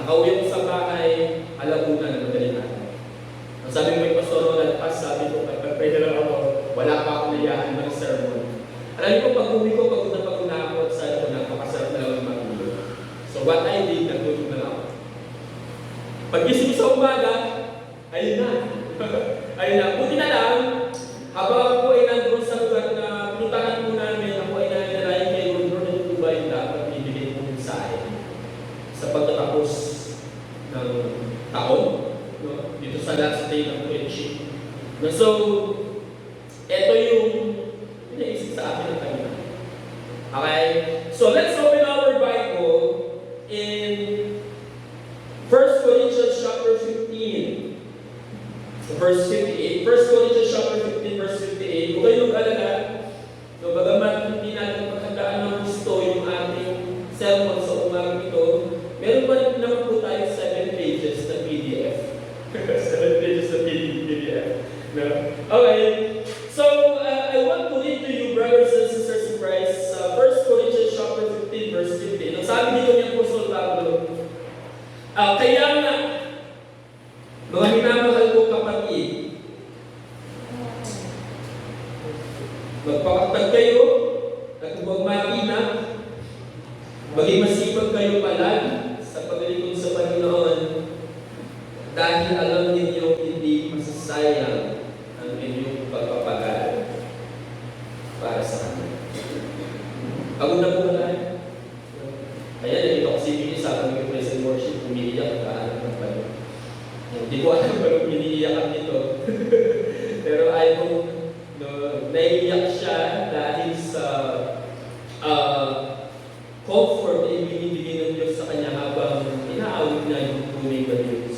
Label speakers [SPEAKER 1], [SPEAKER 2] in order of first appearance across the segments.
[SPEAKER 1] Nakauwi ko sa bahay, alauna na madaling araw. Ang sabi ko kay Pastor Ronald Paz, sabi ko, pag-pray na lang ako, wala pa akong nayahan ng sermon. Alam niyo po, pag-uwi ko, pagod na ako, sabi ko, napakasarap na lang matulog. So what I did, nagtulog na lang ako. Pag-gising sa umaga, ayun na. Ayun na. Buti na lang, habang ako ay nandun sa lugar na puntahan po namin, ako ay nangyayari kay Ronald Tubay na magbibigay po sa akin sa pagtatapos ng taon, no? Dito sa last day ng preaching. So, ito yung naisip sa akin ng kanina. Okay? So, let's open our Bible in 1 Corinthians chapter 15. Verse 58. 1 Corinthians chapter 15, verse 58. Kung kayo mag-alala, no, bagamat hindi natin maghandaan ng gusto yung ating sermon sa umagang ito, meron pa rin naman po tayo 7 pages na PDF. 7 pages na PDF. No? Okay. So, I want to read to you, brothers and sisters in Christ, 1 Corinthians chapter 15, verse 15. Ang sabi dito ni Apostol Pablo, kaya nga, mga minamahal ko kapatid, magpakatag kayo at huwag makina, maging masipag kayo palagi sa paglilingkod sa Panginoon dahil alam ninyo hindi masasayang ang inyong pagpapagal para sa Kanya. Pagod na po na tayo. Kaya nakita ko si Mini sa aming present worship, umiiyak ka, ano na ba yun? Hindi ko alam kung umiiyakan nito. Pero I hope naiiyak siya dahil sa comfort na ibinibigay ng Diyos sa kanya habang inaawit na yung tunay na Diyos.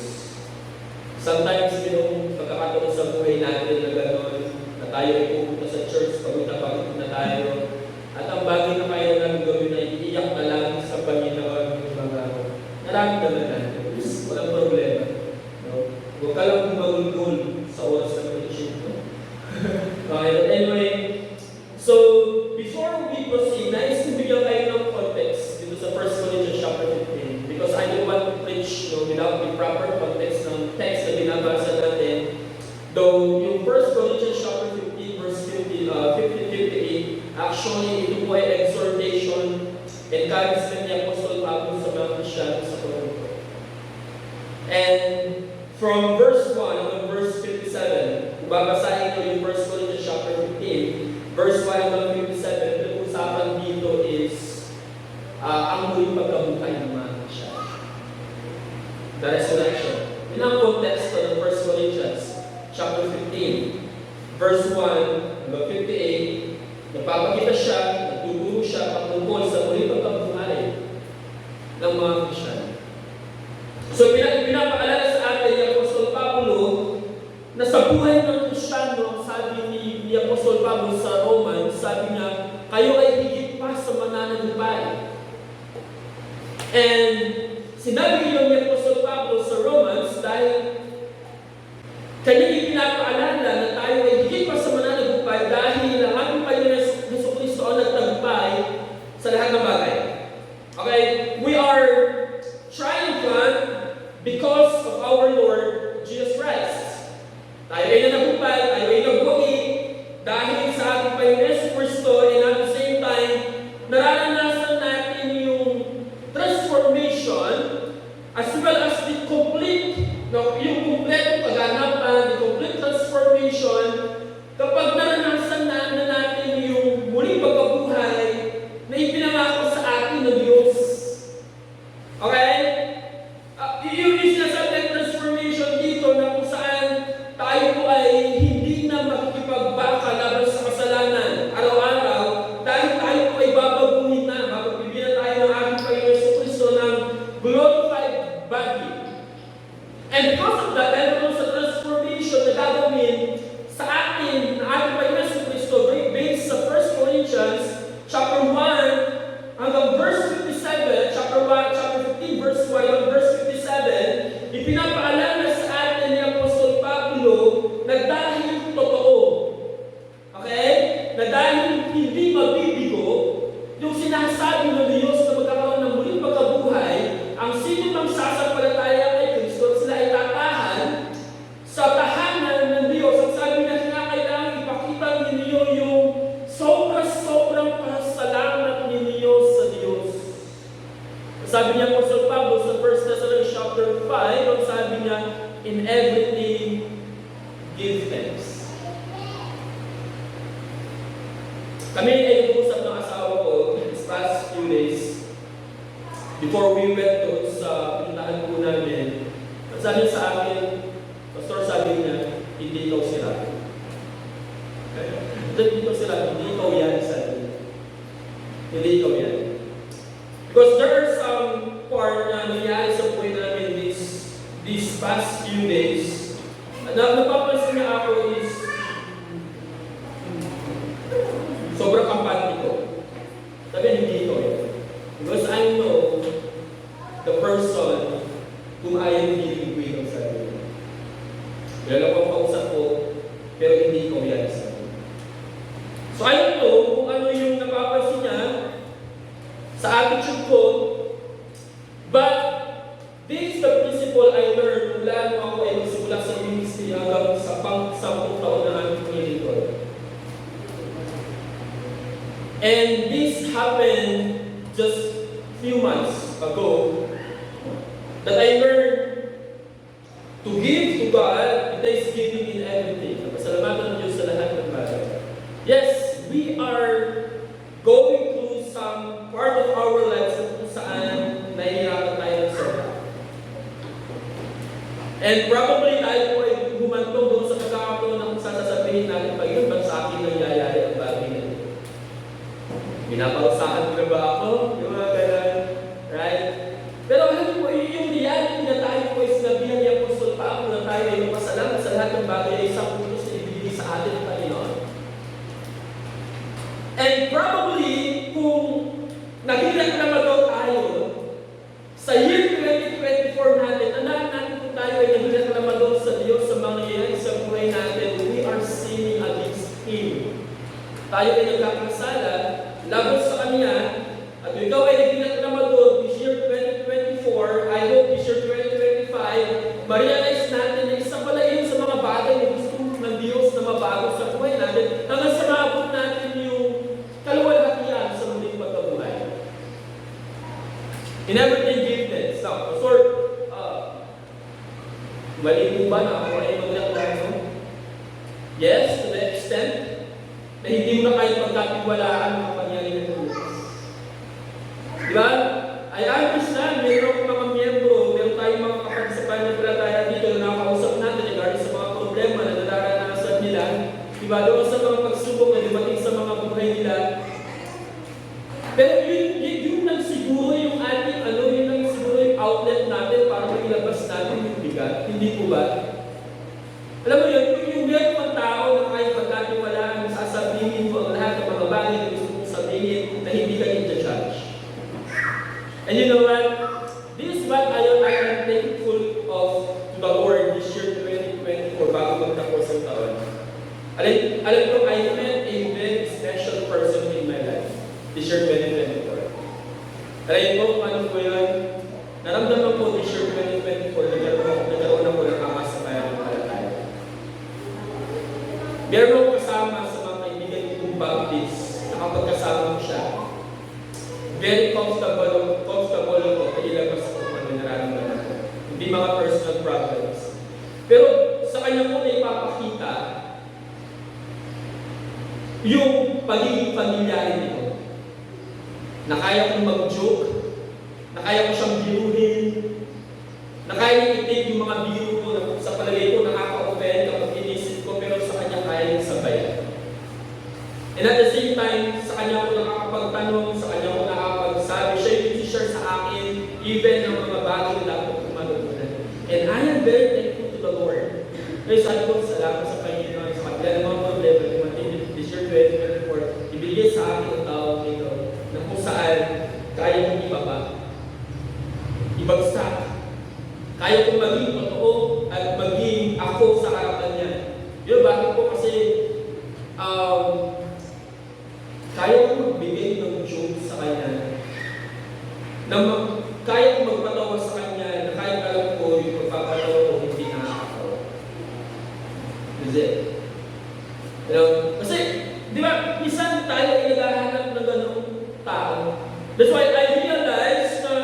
[SPEAKER 1] Sometimes, pagkakataon sa buhay natin na gano'n, na tayo ay pupunta sa church, pagod na tayo, at ang bagay na kaya namin gawin ay iiyak na lang sa Panginoon yung mga nararamdaman natin. Walang problema. No? Huwag ka lang magulgul sa oras ng preaching. No? Okay, but anyway, so before we proceed, nais ko bigyan kayo ng context dito sa 1 Corinthians chapter 15 because I don't want to preach without the proper context ng text na binabasa natin. Though yung 1 Corinthians chapter 15 verse 15-58, actually ito po ay exhortation, encouragement ni Apostol Pablo sa mga Kristiyanos sa Corinto. And from verse 1 hanggang verse 57, kung babasahin ko yung 1 Corinthians chapter 15, verse 1 hanggang 57, yung usapan dito is ang muling pagkabuhay ng mga Kristiyanos. The resurrection. Yun ang context ng 1 Corinthians chapter 15, verse 1 hanggang 58, nagpapakita siya, nagtuturo siya patungkol sa muling pagkabuhay ng mga Kristiyano. So, pinapaalala sa atin ni Apostol Pablo na sa buhay ng Kristiyano, sabi ni Apostol Pablo sa Romans, sabi niya, kayo ay higit pa sa mananagumpay. And sinabi yun ni Apostol Pablo sa Romans dahil kanya ipinapaalala na tayo ay higit pa sa mananagumpay dahil ang tagumpay ni Jesu Cristo ang nagtagumpay sa lahat ng bagay. Okay? We are triumphant because of our Lord Jesus Christ. Tayo ay nanagumpay, tayo ay nagbuhi dahil sa ating Panginoon Jesu Cristo, and at the same time, nararanasan natin yung transformation as well as the complete, yung kompletong kaganapan, the complete transformation kapag naranasan na natin yung muling pagkabuhay na ipinangako sa atin ng Diyos. Okay? Yung sinasabi ng transformation dito na kung saan tayo po ay hindi na makikipagbaka laban sa kasalanan araw-araw dahil tayo po ay babaguhin na, mapapibigyan tayo ng ating Panginoon Jesu Cristo ng glorified body. And because of that, dahil po sa transformation na gagawin sa atin, na ating Panginoon Jesu Cristo, based sa 1 Corinthians chapter 1 hanggang verse 57, chapter 15, verse 1 hanggang verse 57, ipinapaalala sa atin ni Apostol Pablo na dahil totoo, okay? Na dahil hindi mabibigo yung sinasabi ng Diyos na magkakaroon ng muling pagkabuhay, ang sino mang sasampalataya sabi niya Apostle Pablo sa 1 Thessalonians chapter 5, ang sabi niya, in everything, give thanks. Kami ay nag-uusap ng asawa ko this past few days before we went doon sa pinuntahan po namin. At sabi niya sa akin, Pastor, sabi niya, hindi ikaw sila. Hindi ikaw sila, hindi ikaw yan, sabi niya. Hindi ikaw yan. Because there are some part na nangyari sa buhay namin these past few days. Napapansin niya ako is sobrang kampante ko. Sabi hindi ikaw yan. Because I know the person kung I am dealing with ang sabi niya. Kaya lang ang kausap ko, pero hindi ikaw yan sabi niya. So I don't know kung ano yung napapansin niya sa attitude ko, but this is the principle I learned mula nung ako ay magsimula sa ministry hanggang sa pang-10 taon na aming pangilingkod. And this happened just few months ago that I learned to give to God, it is giving in everything. Pasalamatan ng Diyos sa lahat ng bagay. Yes, we are going through some part of our lives kung saan nahihirapan tayo ng sobra. And probably tayo po ay humantong doon sa pagkakataon na kung sasasabihin natin, Panginoon, ba't sa akin nangyayari ang bagay na ito? Pinapausahan ko na ba ako? Yung mga ganun, right? Pero alam mo po, yung reality na tayo po ay sinabihan ni Apostol Pablo na tayo ay magpasalamat sa lahat ng bagay ay isang putos na ibigay sa atin ng Panginoon. And probably, kung naghilang na magaw tayo, sa year 2024 natin, tandaan natin kung tayo ay naghilang na magaw sa Diyos sa mga nangyayari sa buhay natin, we are sinning against Him. Tayo ay nagkakasala, laban sa Kanya, at kung ikaw ay naghilang na magaw this year 2024, I hope this year 2025, ma-realize natin na isa pala yun sa mga bagay na gusto ng Diyos na mabago sa buhay natin, hanggang sa maabot natin yung kaluwalhatian sa muling pagkabuhay. In everything, give thanks. Now, Pastor, mali po ba na ako ay maglaklaro? Yes, to the extent na hindi mo na kayo pagkatiwalaan ng pangyari ng Diyos. Diba? I understand, meron mga miyembro, meron tayong mga kapatid sa pananampalataya dito na nakakausap natin regarding sa mga problema na nadaranasan nila. Diba? Doon sa mga pagsubok na dumating sa mga buhay nila. Pero yun lang siguro yung ating, yun lang siguro yung outlet natin para mailabas natin yung bigat. Hindi po ba? Alam mo yun, yung meron mga tao na kahit pagkatiwalaan, sasabihin mo ang lahat ng mga bagay na gusto mong sabihin na hindi ka i-judge. And you know what? This is what I am thankful of to the Lord this year 2024 bago magtapos ang taon. Alam ko, I met a very special person in my life this year 2024. Alam ko kung ano po yun? Naramdaman ko this year 2024 nagkaroon ako ng amas sa pananampalataya. Meron ako kasama sa mga kaibigan kong Baptist na kapag kasama ko siya, very comfortable ako na ilabas ko kung ano nararamdaman ko. Hindi mga personal problems. Pero sa kanya ko na ipapakita yung pagiging pamilyari nito. Na kaya kong mag-joke, na kaya ko siyang biruhin, na kaya niyang i-take yung mga biro ko na sa palagay ko nakaka-offend kapag inisip ko, pero sa kanya kaya niyang sabayan. And at the same time, sa kanya ko nakakapagtanong, sa kanya ko nakakapagsabi, siya yung i-share sa akin, even ng mga bagay na dapat kong matutunan. And I am very thankful to the Lord. Kaya sabi ko, salamat sa Panginoon, sa kabila ng mga problema, dumating this year 2024, ibigay sa akin ang tawag nito, na kung saan kaya kong ibaba, ibagsak, kaya kong maging totoo at maging ako sa harapan niya. Yun, bakit po kasi kaya kong magbigay ng joke sa kanya, na kaya kong magpatawa sa kanya, na kahit alam ko yung pagpapatawa ko hindi nakakatawa. Is it? Kasi, di ba, minsan tayo ay naghahanap ng ganong tao. That's why I realized na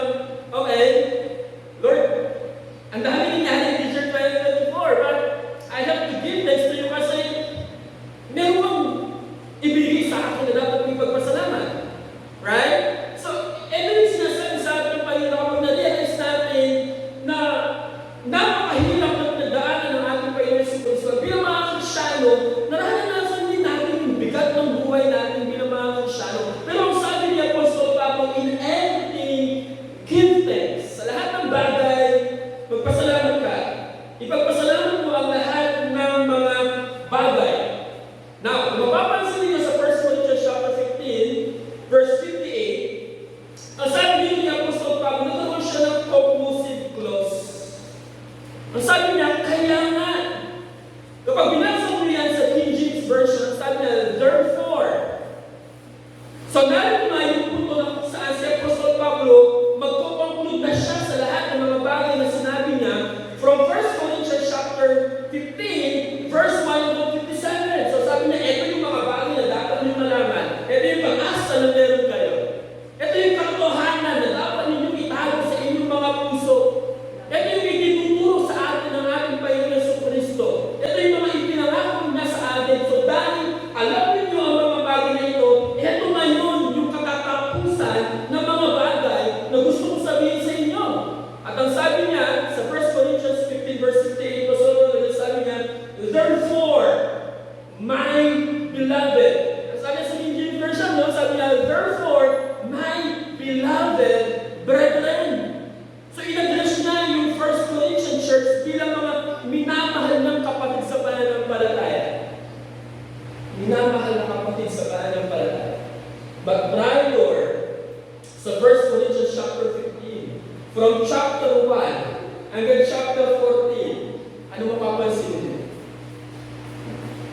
[SPEAKER 1] From chapter 1 hanggang chapter 14, ano mapapansin niyo?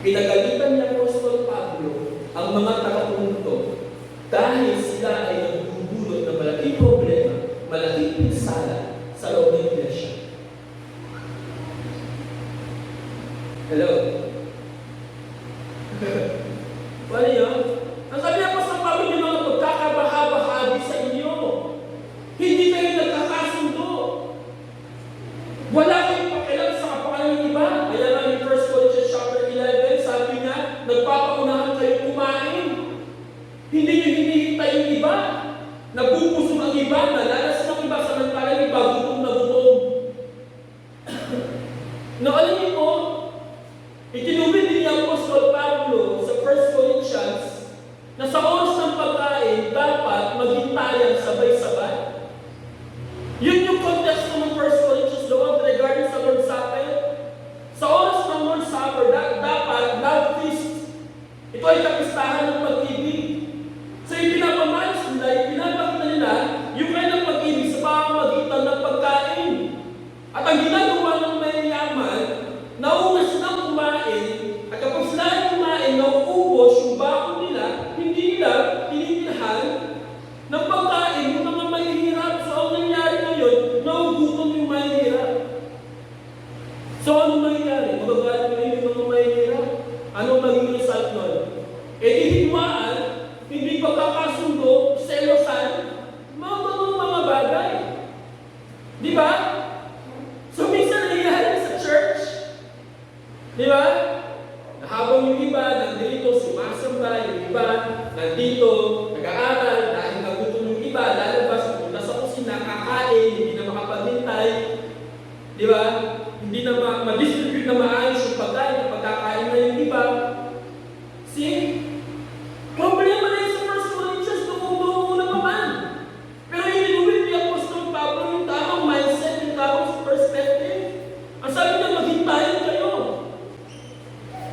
[SPEAKER 1] Pinagalitan ni Apostol Pablo ang mga tagapunto dahil sila ay nagdudulot ng malaking problema, malaking pinsala sa loob ng iglesia. Hello? Paano yun? Ang sabi niya po sa Pablo, yung mga pagkakabaha-bahagi sa inyo. Hindi kayo nagkakasundo. Wala kayong pakialam sa kapakanan ng iba. Kaya nga yung 1 Corinthians chapter 11, sabi niya, nagpapaunahan kayo kumain. Hindi nyo hinihintay yung iba. Nagpupusong ang iba, nalalas ng iba, samantalang iba, gutom na gutom. No, alam niyo po, itinubid din ni Apostol Pablo sa 1 Corinthians na sa oras ng pagkain, dapat maghintayan sabay-sabay. Yun yung context ng 1 Corinthians doon regarding sa Lord's Supper. Sa oras ng Lord's Supper, dapat love feast. Ito ay kapistahan ng pag-ibig. So ipinapamalas nila, ipinapakita nila yung kanilang pag-ibig sa pamamagitan ng pagkain. At ang ginagawa ng mayayaman, nauna silang kumain, at kapag sila ay kumain, nauubos yung bakon nila, hindi nila tinitirhan ng pagkain yung mga mahihirap. So ang nangyari ngayon, naugutom yung mahihirap. So ano nangyari? Magagalit ngayon yung mga mahihirap. Ano maging result nun? E di higmaan, hindi pagkakasundo, selosan, mga bagay. Di ba? So minsan nangyayari sa church. Di ba? Habang yung iba nandito sumasamba, yung iba nandito nag-aaral, dahil nagutom yung iba, lalabas, pupunta sa kusina, kakain, hindi na makapaghintay. Di ba? Hindi na ma-distribute na maayos yung pagkain, pagkakain na yung iba. See? Problema na yung sa 1 Corinthians, doon na naman. Pero inuwit ni Apostol Pablo yung tamang mindset, yung tamang perspective. Ang sabi niya, maghintayin kayo.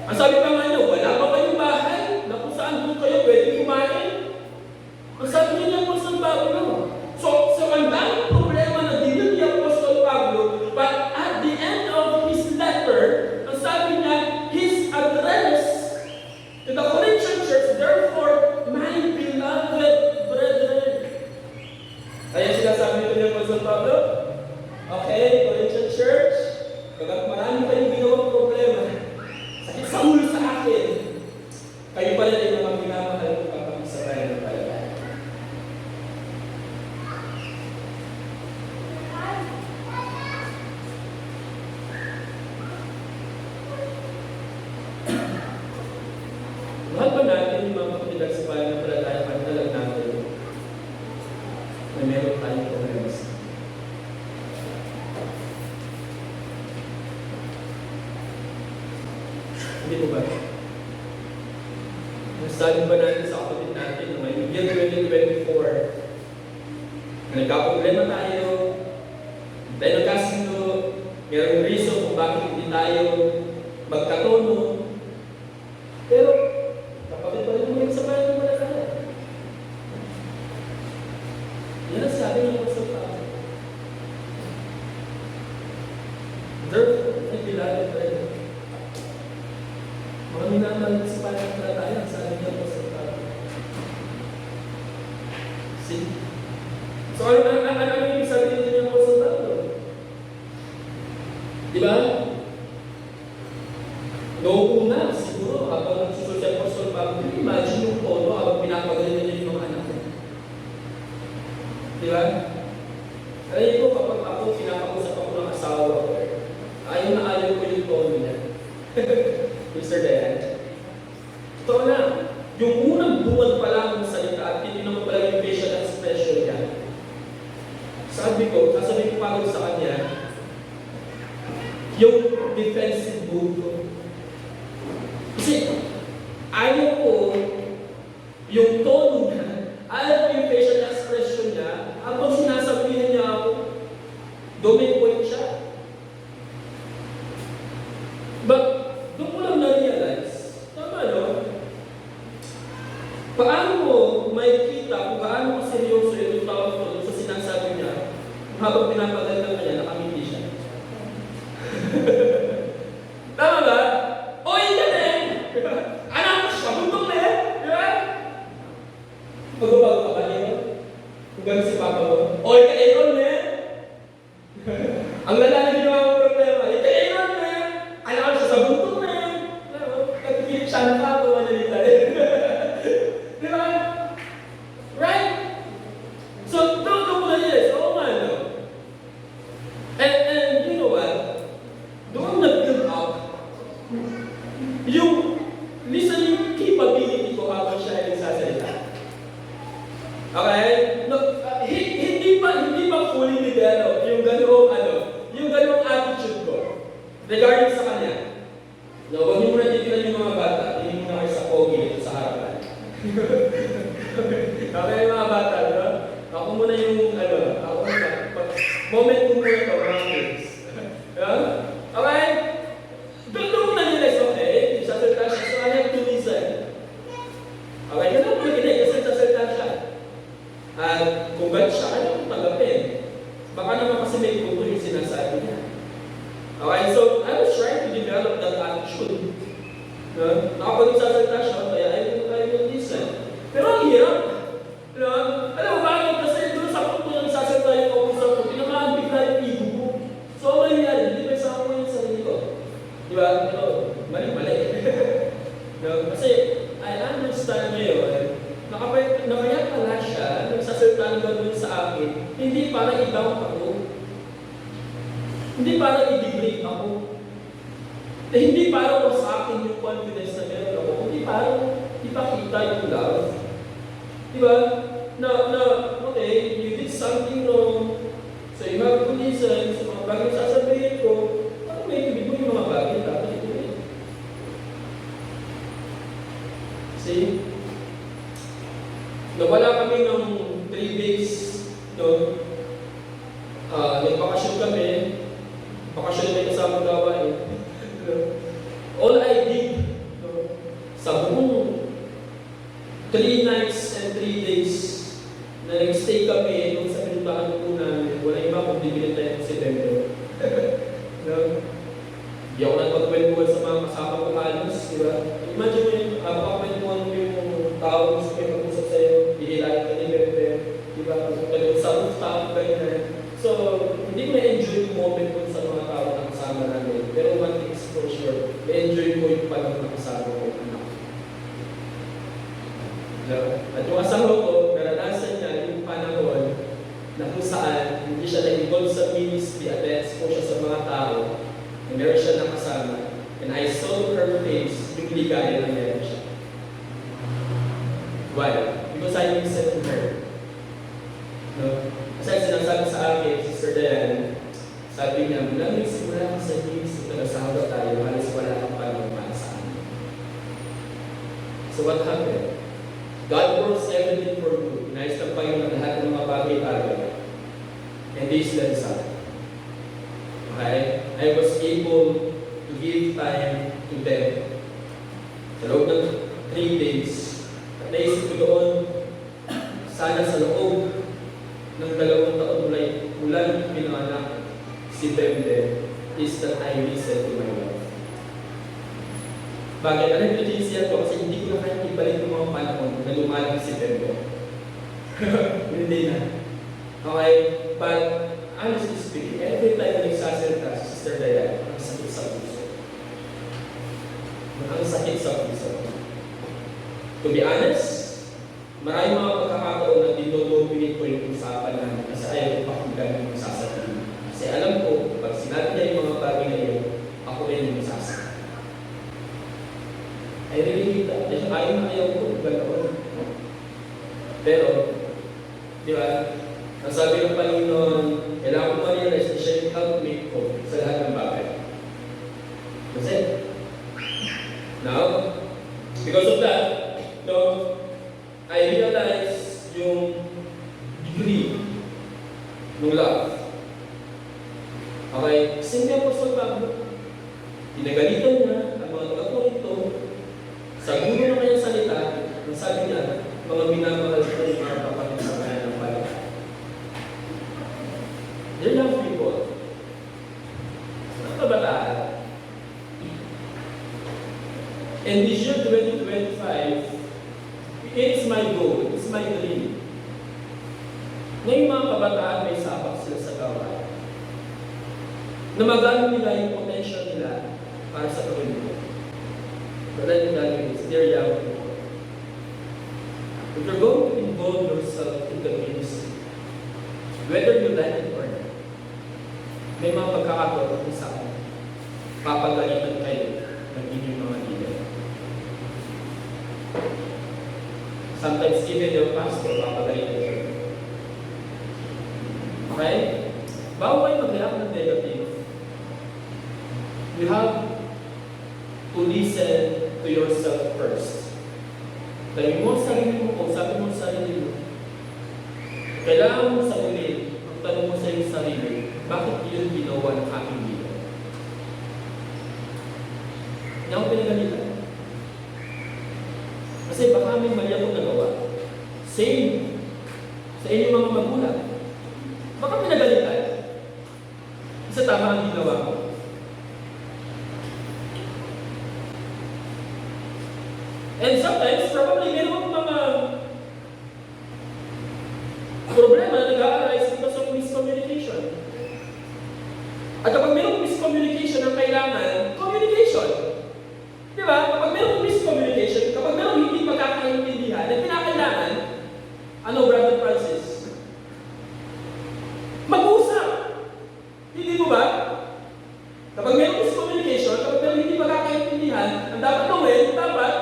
[SPEAKER 1] Ang sabi pa nga niya, wala ba kayong bahay na kung saan doon kayo pwede kumain? Ang sabi niya ni Apostol Pablo. So ang daming problema na dinil ni Apostol Pablo, but at the end of his letter, ang sabi niya, his address to the Corinthian church, therefore, my beloved brethren. Ayan sinasabi nito ni Apostol Pablo. Okay, Corinthian church, kapag marami kayong ginawang problema, sakit sa ulo sa akin, kayo pa rin ay mga minamahal ko kapag isa tayo ng palagay. Mahal ba natin yung mga kapitag sa bayan ng palataya at talag natin na meron tayong problema? Hindi po ba? Nasabi ba natin sa kapatid natin na ngayong year 2024 na nagkaproblema tayo, tayo nagkasundo, mayroong reason kung bakit hindi tayo magkatono, pero kapatid pa rin mo yung sa bayan ng palataya. Yan ang sabi ng Apostol Pablo. Therefore, ay beloved brethren, mga minamahal sa bayan ng palataya, ang sabi ng Apostol Pablo. See? So, ano yung sabi nito ng Apostol Pablo? Di ba? Noong una, siguro, habang nagsusunod si Apostol Pablo, imagine yung tono habang pinapagaling niya yung mga anak ko. Di ba? Alam niyo po, kapag ako pinapag-usap ako ng asawa ko, ayaw na ayaw ko yung tono niya. Mr. Dayan. Totoo na, yung unang bungad pa lang ng salita at tininan ko pala yung facial expression niya. Sasabihin ko pagod sa kanya, yung defensive move ko. Kasi, ayaw ko yung tono niya, ayaw ko yung facial expression niya, habang sinasabihin niya ako, domain point siya. But, doon ko lang na-realize, tama no? Paano mo makikita kung gaano seryoso yung tao ko sa sinasabi niya habang pinapagalitan kanya, nakamiti siya. Tama ba? O, yan eh! Anak mo siya, bundok na eh! Di ba? Pagbabago ka ba niyo? Kung gano'n si Papa mo, o, ika-Aaron eh! Ang lala na ginawa mo problema, ika-Aaron eh! Anak mo siya sa bundok na eh! Nagpipilit siya ng Papa, manalita eh! Di ba? Right? So, doon ko muna yes, oo nga, no? And you know what? Doon nag-build up yung listening capability ko habang siya ay nagsasalita. Okay? No, hindi pa fully developed yung ganoong attitude ko regarding sa kanya. No, huwag niyo muna titilan yung mga bata, hindi muna kayo sa pogi dito sa harapan. Okay, mga bata, di ba? Ako muna yung, moment ko muna ito, mga kids. Okay? Doon mo na nila, okay? Sasalita siya, so I have to listen. Okay, yun ang pag-inay, kasi sasalita siya. At kung ba't siya, ano magapin? Baka naman kasi may kuto yung sinasabi niya. Okay, so I was trying to develop that attitude. Nakapag sasalita siya, kaya I will listen. Pero ang hirap. Alam mo bakit? Kasi doon sa punto na nagsasalita yung kausap ko, pinakahan bigla yung ego ko. So, ano nangyari? Hindi pa isama ko yung sarili ko. Di ba? Mali. Kasi, I understand ngayon, nakaya pala siya, nagsasalita ng gano'n sa akin, hindi para i-down ako. Hindi para i-degrade ako. Hindi para sa akin yung confidence na meron ako, hindi para ipakita yung love. Diba? Okay, you did something wrong. So you have to listen sa mga bagay sasabihin ko. Ano may tubig mo yung mga bagay dapat ituloy? See? Nawala kami ng 3 days. Nagpakasyon kami. Bakasyon may kasamang gawain. All I did, sa buong 3 nights and 3 days na nag-stay kami nung sa pinuntahan ko namin, wala iba kung bibili tayo ng September. Hindi ako nagpagkwentuhan sa mga kasama ko halos, di ba? Imagine mo yung makakwentuhan mo yung tao gusto kayo mag-usap sa'yo, hihilayan ka ni Bebe, di ba? Kung sa rooftop, ganyan. So, hindi ko na-enjoy yung moment ko sa mga tao na kasama namin. Pero one thing is for sure, na-enjoy ko yung panahon na kasama ko yung anak. At yung asawa ko, naranasan niya yung panahon na kung saan hindi siya nag-involve sa ministry at na-expose siya sa mga tao na meron siya nakasama. And I saw her face, yung ligaya na meron siya. Why? Because I listened to her. Kasi sinasabi sa akin, Sister Diane, sabi niya, mula nung simula ka sa ministry, nag-asawa tayo, halos wala kang panahon para sa amin. So what happened? God works everything for good. Inayos ng Panginoon lahat ng mga bagay-bagay. And this is the result. Okay? I was able to give time to them. Sa loob ng 3 days. At naisip ko doon, sana sa loob ng 2 taon mula nung pinanganak si Bembe, is that I listen to my wife. Bakit? Alam ko siya ko kasi hindi ko na kaya ibalik yung mga panahon na lumalang si Bembe. Hindi na. Okay? But, honestly speaking, every time na nagsasalita si Sister Diane, ang sakit sa puso. Ang sakit sa puso. To be honest, maraming mga pagkakataon na dinodominate ko yung usapan namin kasi ayaw ko pakinggan yung sasabihin. Kasi alam ko, pag sinabi niya yung mga bagay na yun, ako rin yung sasabihin. I really hate that. Ayaw ko, ganoon. Pero, di ba, ang sabi ng Panginoon, kailangan ko ma-realize na siya yung helpmate ko sa lahat ng bagay. Kasi, now, because of that, I realize yung degree ng love. Okay, simple Apostle Pablo. Pinagalitan niya ang mga taga-Korinto. Sa gulo ng kanyang salita, ang sabi niya, mga minamahal ko yung mga kapatid sa kanya ng pala. They're young people. Mga kabataan. And this year, 2025, it's my goal, it's my dream. Ngayong mga kabataan may sapak sila sa gawain. Na magano nila yung potential nila para sa Panginoon. But then gagawin is they're young people. If you're going to involve yourself in the ministry, whether you like it or not, may mga pagkakataon kung saan papagalitan kayo ng inyong mga leader. Sometimes even your pastor papagalitan kayo. Okay? Bago kayo mag-react ng negative, you have to listen to yourself first. Dahil mo sa sarili mo, kung sabi mo sa sarili mo, kailangan mo sa uli, magtanong mo sa iyong sarili, bakit yun ginawa ng aking leader? Hindi ako pinagalitan. Kasi baka may mali akong nagawa. Same sa inyong mga magulang. Baka pinagalitan. Isa tama ang ginawa ko. And sometimes, probably meron mga problema na nag-a-arise because of miscommunication. At kapag mayroong miscommunication ang kailangan, communication. Di ba? Kapag mayroong miscommunication, kapag mayroong hindi pagkakaintindihan, ang pinakailangan, ano, Brother Francis? Mag-usap. Hindi mo ba? Kapag mayroong miscommunication, kapag mayroong hindi pagkakaintindihan, ang dapat gawin, dapat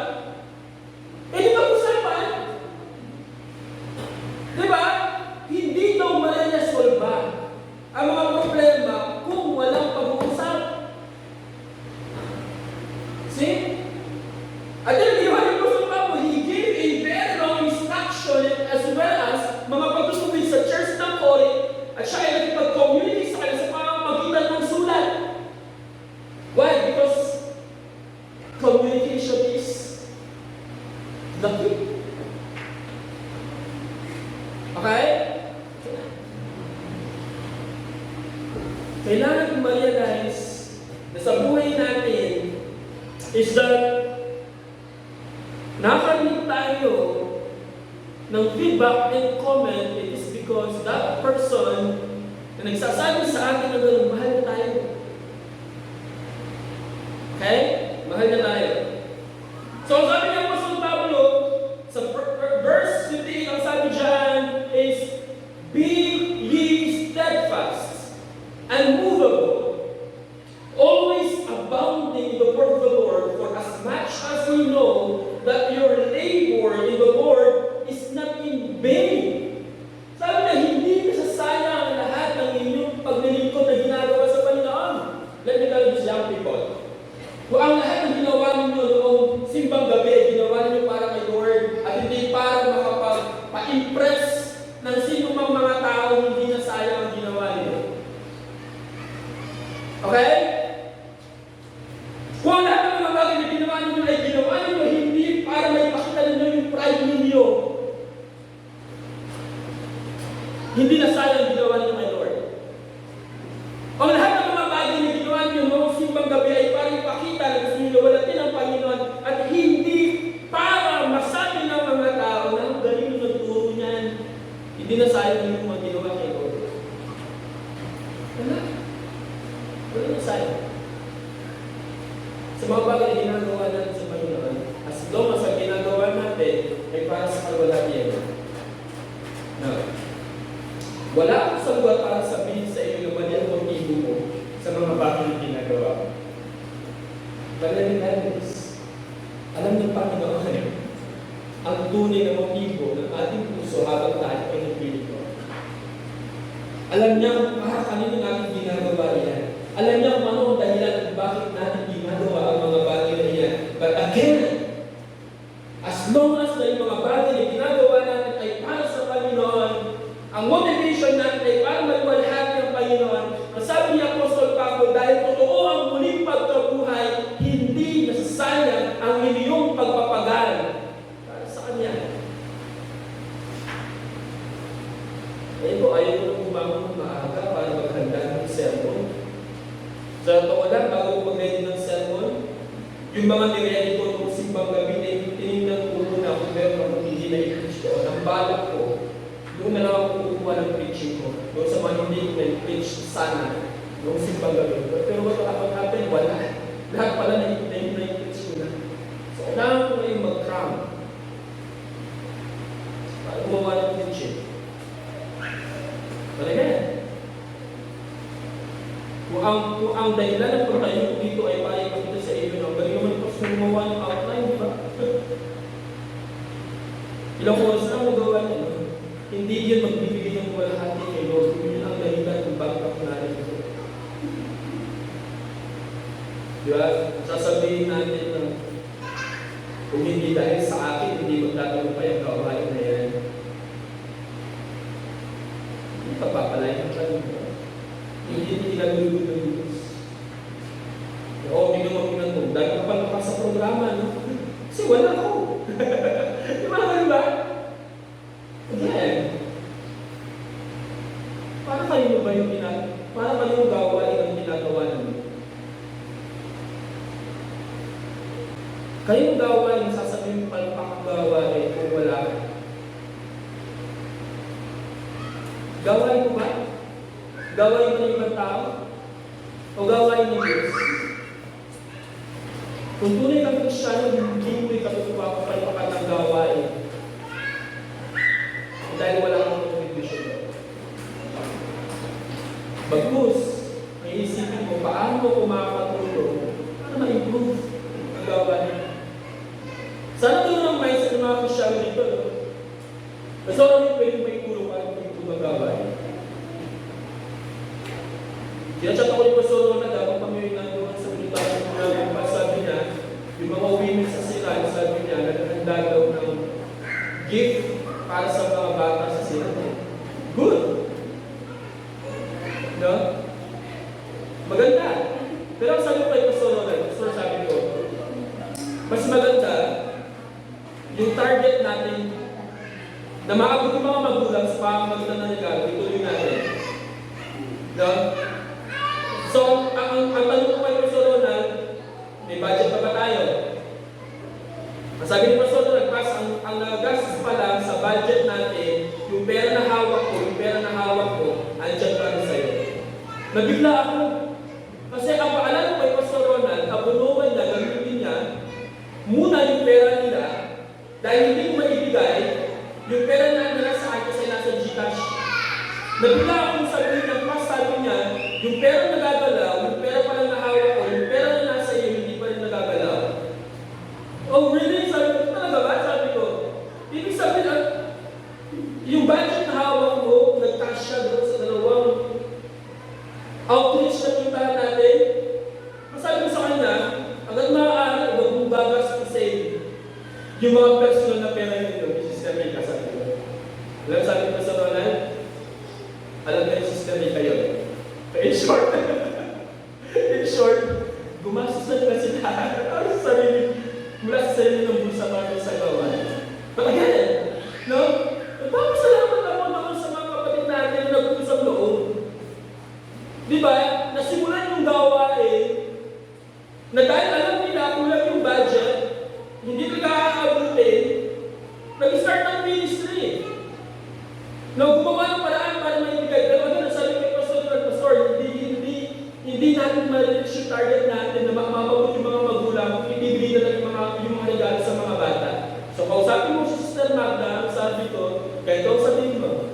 [SPEAKER 1] di pag-usapan. Di ba? Hindi daw mariresolba ang mga problema kung walang pag-uusap. See? At then, ginawa ni Prophet Pablo, he gave a very long instruction as well as mga pagtutuloy sa church ng Corinth at siya ay nakipag-communicate sa kanya sa pamamagitan ng sulat. Why? Because communication is the key. Okay? Kailangan ma-realize na sa buhay natin is that nakarinig tayo ng feedback and comment, it is because that person na nagsasabi sa atin na gano'n, mahal na tayo. Okay? Mahal na tayo. So, sabi niya Apostol Pablo, sa verse 15, ang sabi dyan is, be ye steadfast, unmovable, always abounding in the word of the Lord, for as much as we know that your labor in the Lord is not in vain. Sabi niya, hindi nasasayang ang lahat ng inyong paglilingkod na ginagawa sa Panginoon. Let me tell you this, young people. Kung ang lahat ng ginawa ninyo noong simbang gabi, ginawa ninyo para kay Lord at hindi para makapag-pa-impress ng sino mang mga tao, hindi na sayang ang ginawa ninyo. Okay? Kung ang lahat ng mga bagay na ginawa ninyo ay ginawa ninyo hindi para may pakita ninyo yung pride ninyo, hindi na sayang ginawa ninyo kay Lord. Ang lahat ng mga bagay na ginawa ninyo noong simbang gabi ay para ipakita na gusto ninyo walatin ang Panginoon at hindi para masabi ng mga tao na ang galing ng turo niyan. Hindi na sayang yung mga ginawa kay Lord. Wala. Wala na sayang. Sa mga bagay na ginagawa natin sa Panginoon, as long as ang ginagawa natin ay para sa kalwalatian. No. Wala akong sa lugar para sabihin sa inyo na mali ang motibo mo sa mga bagay na ginagawa mo. But let me tell you this. Alam ng Panginoon ang tunay na motibo ng ating puso habang tayo ay nagpilito. Alam niya kung para kanino natin ginagawa yan. Alam niya kung ano ang dahilan kung bakit natin ginagawa ang mga bagay na yan. But again, as long as na yung mga bagay na ginagawa natin ay para sa Panginoon, ang motivation natin ay para maliwalhati ang Panginoon. Ang sabi ni Apostol Pablo, dahil totoo ang muling pagkabuhay, hindi nasasayang ang inyong pagpapagal para sa Kanya. Ayun po, ayaw ko na bumangon maaga para maghanda Sa totoo lang, bago ko mag-ready ng sermon, yung mga niready ko nung simbang gabi, tinignan ko muna kung meron akong hindi na i-preach ko. Ang balak ko, doon na lang ako kukuha ng preaching ko. Doon sa mga hindi ko na-preach sana, nung simbang gabi. Pero what happened? Wala. Lahat pala na-preach ko na. So, kailangan ko na yung mag-cram. Para gumawa ng preaching. Talaga yan. Kung ang dahilan ng pagtayo ko dito ay para ipakita sa iyo na galing naman po sa gumawa ng outline, di ba? Ilang oras na magawa niya, no? Hindi yun magbibigay ng kalahati kay Lord. Kung yun ang dahilan ng backup natin ito. Di ba? Sasabihin natin na kung hindi dahil sa akin, hindi magtatagumpay ang gawain na yan. Hindi papapalayan ka rin. Hindi nagulugod ng Diyos. Oo, bigyan mo pinatong. Dahil ka pa sa programa, no? Kasi wala ako. Di ba naman ba? Again, para kayo ba yung para kayo yung gawain ang ginagawa namin? Kayo yung gawain, sasabihin mo palpak ang gawain kung wala. Gawain mo ba? Gawain mo ng ibang tao? O gawain ng Diyos? Kung tunay kang Kristyano, hindi mo ikatutuwa kung palpakan ng gawain. Dahil wala kang contribution. Bagus, may isipin mo paano ko makakatulong para ma-improve ang gawain. Sana doon ang mindset ng mga Kristyano dito, no? Kasi wala pwede may tulong para ma-improve ang gawain. Kinachat ako ni Pastor Ronald, habang kami nandoon sa pilitan ng namin, sabi niya, yung mga women sa Siran, sabi niya, naghahanda daw ng gift para sa mga bata sa Siran. Good! No? Maganda. Pero ang sabi ko kay Pastor Ronald, sabi ko, mas maganda yung target natin na maabot yung mga magulang sa pamamagitan ng regalo, ituloy natin. No? So, ang tanong ko kay Pastor Ronald, may budget pa ba tayo? Sabi ni Pastor Ronald, ang nagagastos pa lang sa budget natin, yung pera na hawak ko, andyan pa rin sa'yo. Nabigla ako. Kasi ang paalam ko kay Pastor Ronald, kabuluhan niya, gamitin niya, muna yung pera nila, dahil hindi ko maibigay, yung pera na nasa akin kasi nasa Gcash. Nabigla akong sabihin niya, sabi niya, yung pera na nagagalaw, yung pera pa lang nahawak ko, yung pera na nasa iyo, hindi pa rin nagagalaw. Oh, really? Sabi ko, talaga ba? Sabi ko, ibig sabihin, yung budget na hawak mo, nag-cash siya doon sa dalawang outreach na puntahan natin. Masabi ko sa kanya, hanggang maaari, huwag mong bagas to save yung mga personal na pera nyo, yung sister may kasabi ko. Alam sabi ko sa Ronald, alam ka yung sister may kayo. In short, gumastos na nila sila. Ano sa sarili? Mula sa sarili ng bulsa para sa gawain. But again, no? Nagpapasalamat ako naman sa mga kapatid natin na nag-usap loob. Di ba? Nasimulan yung gawain na dahil alam nila kulang yung budget, hindi nag-aabutin, nag-start ng ministry. No, gumawa ng paraan para maibigay. Pero ano, sabi kay Pastor, hindi natin ma-reach yung target natin na mamagot yung mga magulang kung ibibigay na lang yung mga regalo sa mga bata. So, kausapin mo si Sister Magda, sabi ko, ganito ang sabihin mo.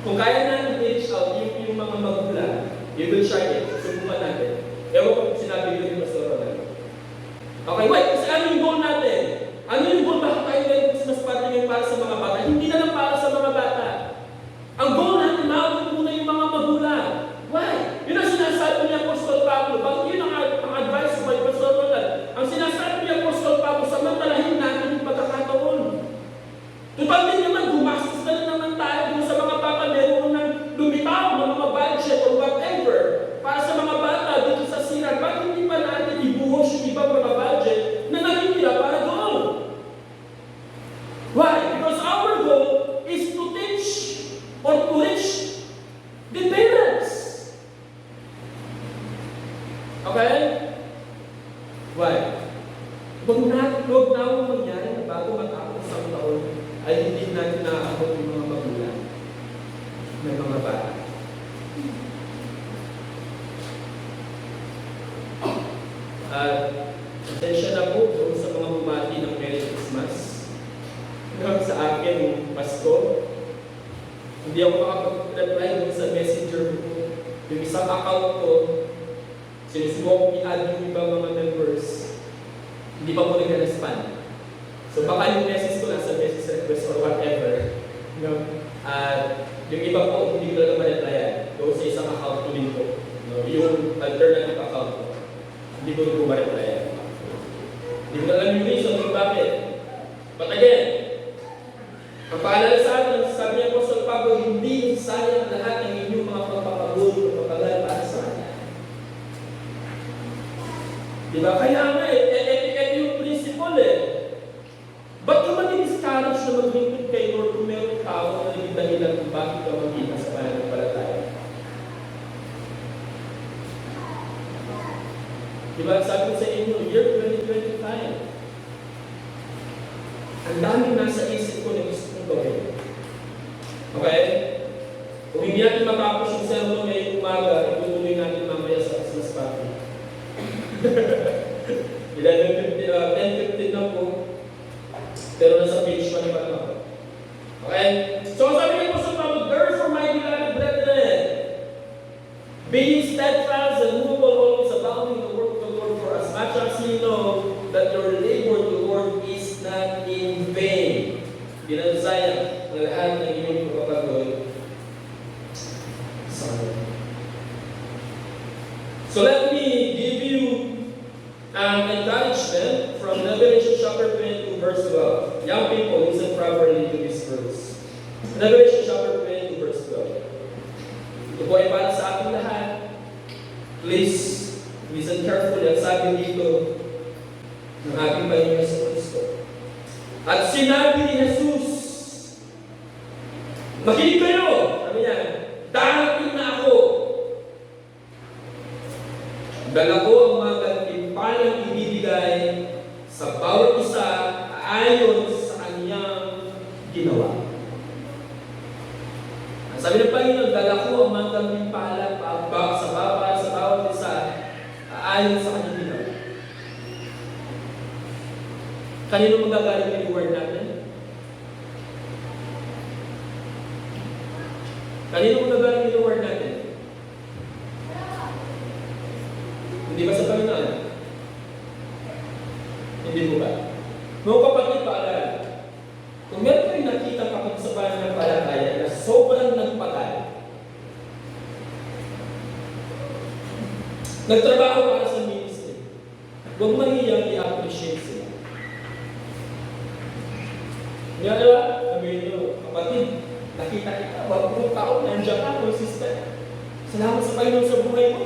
[SPEAKER 1] Kung kaya natin i-reach out yung mga magulang, you will try it. Subukan natin. Ewan ko sinabi ko ni Pastor Ronald. Okay, wait. Kasi ano yung goal natin? Ano yung goal? Bakit tayo ngayon Christmas party ngayon para sa mga bata? Hindi na lang para sa mga bata. Ang goal natin, maabot muna yung mga magulang. Why? Yun ang sinasabi niya Apostol Pablo. Bakit yun ang advice ko kay Pastor Ronald? Ang sinasabi niya Apostol Pablo, samantalahin natin yung pagkakataon. Total din naman, gumastos na naman tayo dun sa mga bata, meron nang lumitaw ng mga budget or whatever para sa mga bata dito sa Siran. Bakit hindi pa natin ibuhos yung ibang mga budget Huwag na akong mangyari na bago matapos ang taon ay hindi natin naaabot yung mga magulang ng mga bata. At atensya na po doon sa mga bumati ng Merry Christmas. Hanggang sa akin, Pasko, hindi ako makapag-reply doon sa messenger ko. Yung isang account ko, sinusubo ko i-add yung ibang mga members. Hindi pa po nag-respond. So baka yung message ko nasa message request or whatever. At yung iba po, hindi ko talaga ma-replyan. Doon sa isang account ko din po. Yung alternative account ko. Hindi ko rin po ma-replyan. Hindi ko alam yung reason kung bakit. But again, ang paalala sa atin, sabi niya po sa Pablo, hindi sayang lahat ng inyong mga pagpapagod o pagpagal para sa kanya. Diba? Kaya nga yung principle ba't ka mag-discourage na maglingkod kay Lord kung mayroong tao na naging dahilan kung bakit ka magkita sa pananampalataya? Diba? Sabi ko sa inyo, year 2025, ang daming nasa isip ko na gusto kong gawin. Okay? Kung hindi natin matapos yung sermon ngayong umaga, itutuloy natin mamaya sa Christmas party. 10:15 na po. Pero nasa page 1 pa naman ako. Okay? So sabi niya po sa Pablo, therefore my beloved brethren, being steadfast and movable always abounding in the work of the Lord, for as much as you know that your labor to the Lord is not in vain. Ginasaya ng lahat ng inyong pagpapagod sa Lord. So let me give you encouragement from Revelation chapter 22 verse 12. Young people, listen properly to this verse. Revelation chapter 22 verse 12. Ito po ay para sa ating lahat. Please, listen carefully. Ang sabi dito ng ating Panginoon Hesus Kristo. At sinabi ni Jesus, makinig kayo! Sabi niya, darating na ako. Dala ko ang mga gantimpalang ibibigay sa bawat isa ayon sa kanyang ginawa. Ang sabi ng Panginoon, dala ko ang mga gantimpala sa bawat isa ayon sa kanyang ginawa. Kanino magagaling yung reward natin? Kanino magagaling yung reward natin? Hindi ba sa Panginoon? Hindi mo ba? Mga kapatid, paalala. Kung meron kayong nakita kapag sa pananampalataya na sobrang nagpagal, nagtrabaho para sa ministry, huwag mahiyang i-appreciate sila. Nga diba? Sabihin nyo, kapatid, nakita kita, wag mo tao, nandiyan ka, consistent. Salamat sa Panginoon sa buhay mo.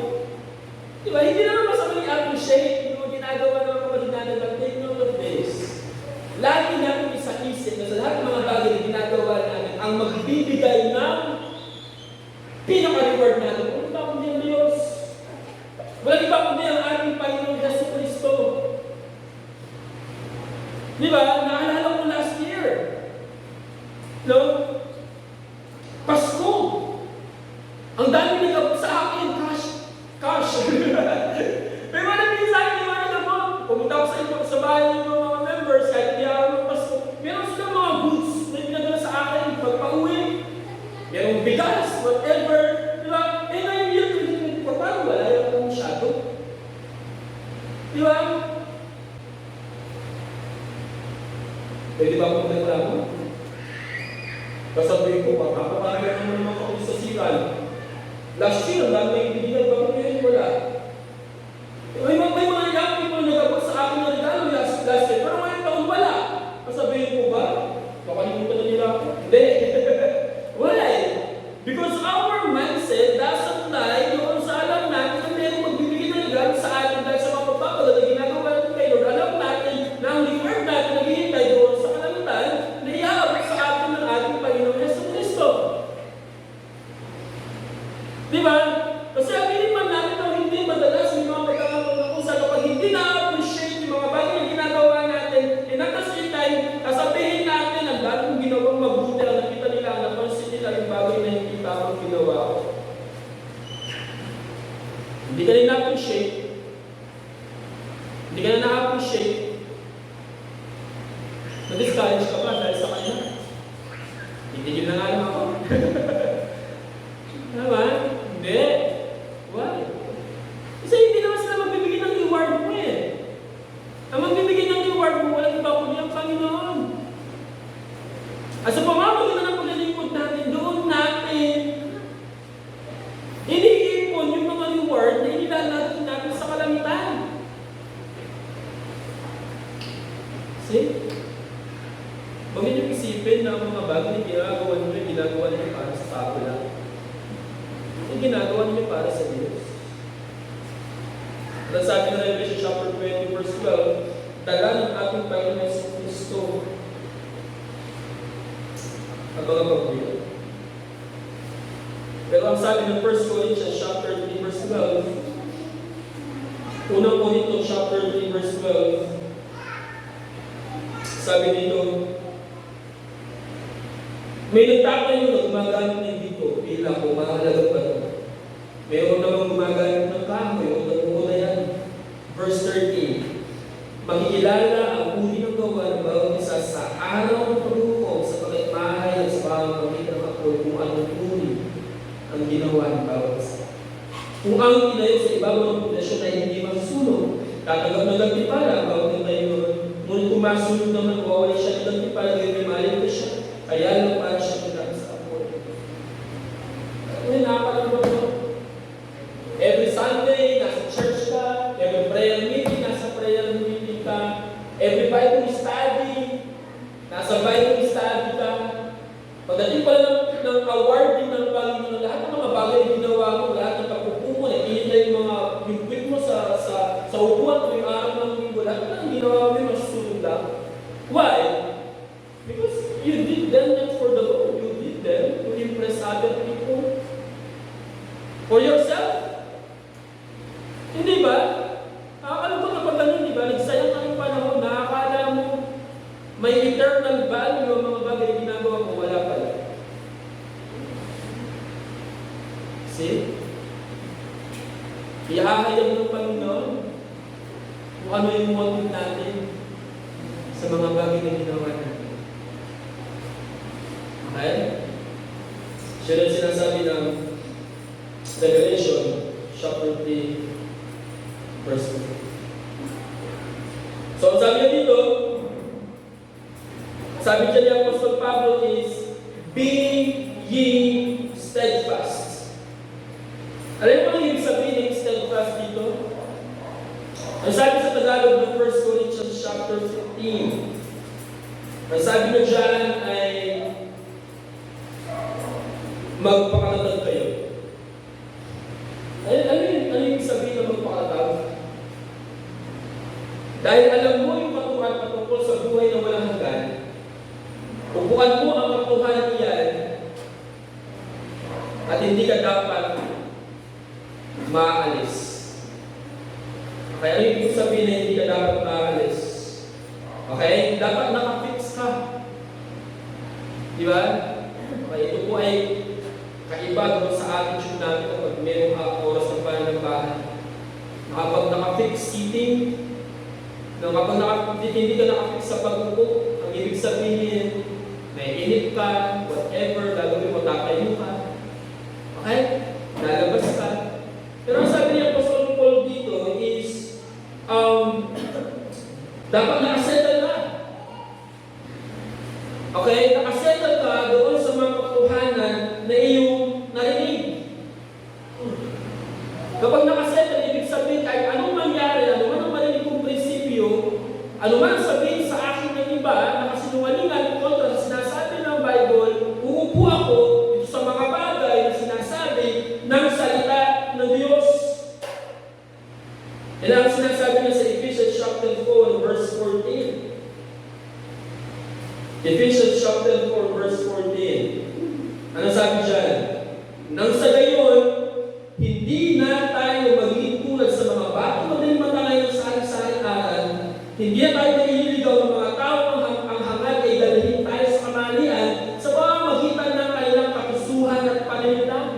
[SPEAKER 1] Diba? Hindi naman masamang i-appreciate yung ginagawa ng mga kapatid natin, but take note of this. Lagi natin isa-isip na sa lahat ng mga bagay na ginagawa natin, ang magbibigay ng pinaka-reward natin. Walang iba kundi ang Diyos. Walang iba kundi ang ating Panginoon Hesus Kristo. Diba? Naalala mo last year. No? Pasko. Ang dami nagabot sa akin. Cash. May mga nabili sa akin yung mga nagabot. Pumunta ako sa inyo sa bahay ng mga members kahit hindi ako ng Pasko. Meron silang mga goods na pinadala sa akin. Pagpa-uwi. Merong bigas, whatever. Diba? Eh ngayon year 2024, parang wala yung masyado. Diba? Pwede ba akong reklamo? Kasabihin ko, makakapagay naman naman ako sa sigal. Last year, ang dami yung binigay, bakit ngayon wala? May mga young people na nagabot sa akin na regalo last year, pero ngayon taon wala. Kasabihin ko ba? Kakalimutan na nila ako. Hindi. Wala eh. Because our mindset doesn't lie doon sa alam natin na mayroong magbibigay ng regalo sa atin dahil sa mga pagpapala na ginagawa natin kay Lord. Alam natin na ang reward natin na hinihintay doon sa kalangitan na iaabot sa atin ng ating Panginoon Hesus Kristo. Diba? Kasi aminin man natin na hindi madalas may mga pagkakataon na kung saan kapag hindi na-appreciate yung mga bagay na ginagawa Hindi ka na na-appreciate. Hindi ka na na-appreciate. Na-discourage ka pa dahil sa kanya. Titigil na nga lang ako. Naman? Hindi. Why? Kasi hindi naman sila magbibigay ng reward mo eh. Ang magbibigay ng reward mo, walang iba kundi ang Panginoon. At sa pamamagitan ng paglilingkod natin, doon natin iniipon yung mga reward na inilalagay natin sa kalamitan. See? Huwag niyo isipin na ang mga bagay na ginagawa niyo para sa tao lang. Yung ginagawa niyo para sa Diyos. At sabi ng Revelation chapter 20 verse 12, dala ng ating Panginoon sa Kristo ang mga pagbuyo. Pero ang sabi ng 1 Corinthians chapter 3 verse 12, unang Korinto chapter 3 verse 12, sabi dito, may nagtatayo na gumagamit ng dito bilang kung mahalagang bato. Mayroon namang gumagamit ng kahoy o nagmumulayan. Verse 13, makikilala ang uri ng gawa ng bawat isa sa araw ng paghukom sa pagkatmahay at sa pamamagitan ng apoy kung anong uri ang ginawa ng bawat isa. Kung ang tinayo sa ibabaw ng pundasyon ay hindi masusunog, tatanggap ng gantimpala ang bawat tinayo nun. Ngunit kung masunog naman, mawawala siya ng gantimpala, gawin may maligtas siya. Kaya lang para siya pinag sa apoy. Ngayon, nakakalamot mo. Every Sunday, nasa church ka. Every prayer meeting, nasa prayer meeting ka. Every Bible study, nasa Bible study ka. Pagdating pala ng awarding ng Panginoon, lahat ng mga bagay na ginawa mo, lahat ng pagpupungo, hinihintay yung mga bigwit mo sa upuan o yung araw ng linggo, lahat ng ginawa mo yung masusunod lang. Why? Because you did them not for the Lord. You did them to impress other people. For yourself. Hindi ba? Nakakalungkot na pag ganun, di ba? Nagsayang ka ng panahon, nakakala mo may eternal value ang mga bagay na ginagawa mo, wala pala. See? Iahayag ng Panginoon kung ano yung motive natin sa mga bagay na ginawa natin. Okay? Siya rin sinasabi ng Revelation chapter 3 verse 2. So, ang sabi niya dito, sabi niya ni Apostol Pablo is, be ye steadfast. Alam mo ang ibig sabihin ng steadfast dito? Ang sabi sa Tagalog ng 1 Corinthians chapter 15, ang sabi na dyan ay magpakatatag kayo. Ano yung sabihin na magpakatatag? Dahil alam mo yung katuhan patungkol sa buhay na walang hanggan, upuan mo ang katuhan niyan at hindi ka dapat maalis. Okay, ano yung sabihin na hindi ka dapat maalis? Okay? Dapat nakafix ka. Di ba? Okay, ito po ay kaiba doon sa attitude natin kapag mayroong oras ng pananampahan. Kapag nakafix sitting, kapag hindi ka nakafix sa pag-upo, ang ibig sabihin, may inip ka, whatever, gagawin mo, tatayo ka. Okay? Lalabas ka. Pero ang sabi niya Apostol Paul dito is, dapat nakasettle ka. Okay? Nakasettle ka doon sa mga katotohanan na iyong narinig. Kapag nakasettle, ibig sabihin kahit anong mangyari, ano man ang marinig kong prinsipyo, ano man sabihin sa akin ng iba na kasinungalingan kontra sa sinasabi ng Bible, uupo ako dito sa mga bagay na sinasabi ng salita ng Diyos. Yan ang sinasabi niya sa Ephesians chapter 4 verse 14. Ephesians chapter 4 verse 14. Ano sabi dyan? Nang sa gayon, hindi na tayo magiging tulad sa mga batong madaling matangay ng sari-sari aral. Hindi na tayo nililigaw ng mga tao ang hangad ay dalhin tayo sa kamalian sa pamamagitan ng kanilang kapusuhan at panindan.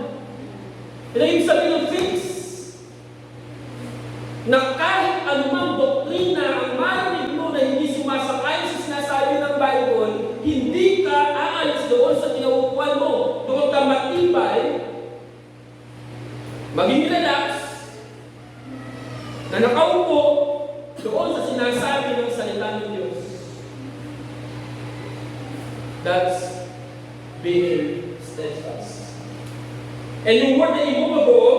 [SPEAKER 1] Ito yung sabi ng fix. na kahit anumang doktrina ang marinig mo na hindi sumasakay sa sinasabi ng Bible, hindi ka aalis doon sa kinaupuan mo. Doon ka matibay, maging relax, na nakaupo doon sa sinasabi ng salita ng Diyos. That's being steadfast. And yung word na immovable,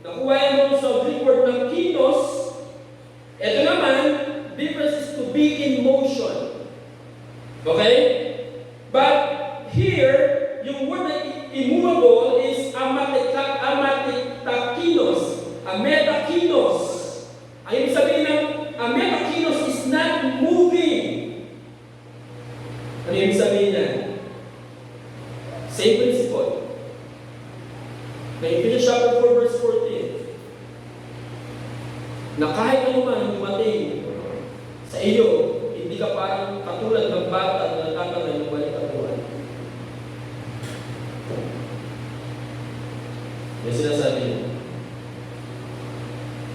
[SPEAKER 1] nakuha yan doon sa Greek word ng kinos. Ito naman, difference is to be in motion. Okay? But here, yung word na immovable is ametakinos. Ametakinos. Ang ibig sabihin ng ametakinos is not moving. Ano ibig sabihin niya? Same principle. Na Ephesians chapter 4 verse 14, na kahit ano man dumating sa iyo, hindi ka parang katulad ng bata na natatangan ng walang katuan. Yung sinasabi niya